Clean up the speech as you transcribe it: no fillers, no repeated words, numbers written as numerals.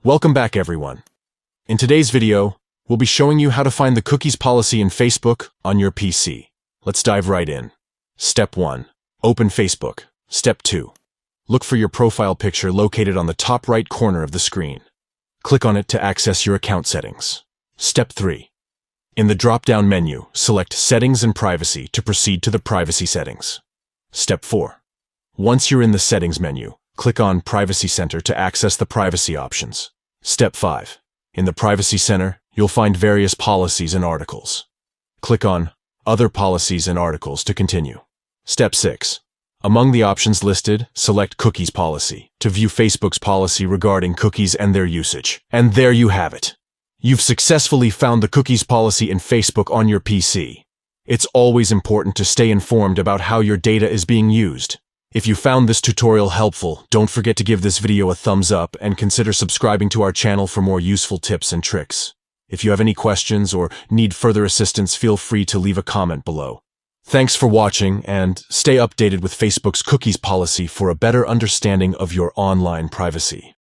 Welcome back, everyone. In today's video, we'll be showing you how to find the cookies policy in Facebook on your PC. Let's dive right in. Step 1. Open Facebook. Step 2. Look for your profile picture located on the top right corner of the screen. Click on it to access your account settings. Step 3. In the drop-down menu, select Settings and Privacy to proceed to the privacy settings. Step 4. Once you're in the Settings menu, click on Privacy Center to access the privacy options. Step 5. In the Privacy Center, you'll find various policies and articles. Click on Other Policies and Articles to continue. Step 6. Among the options listed, select Cookies Policy to view Facebook's policy regarding cookies and their usage. And there you have it. You've successfully found the cookies policy in Facebook on your PC. It's always important to stay informed about how your data is being used. If you found this tutorial helpful, don't forget to give this video a thumbs up and consider subscribing to our channel for more useful tips and tricks. If you have any questions or need further assistance, feel free to leave a comment below. Thanks for watching, and stay updated with Facebook's cookies policy for a better understanding of your online privacy.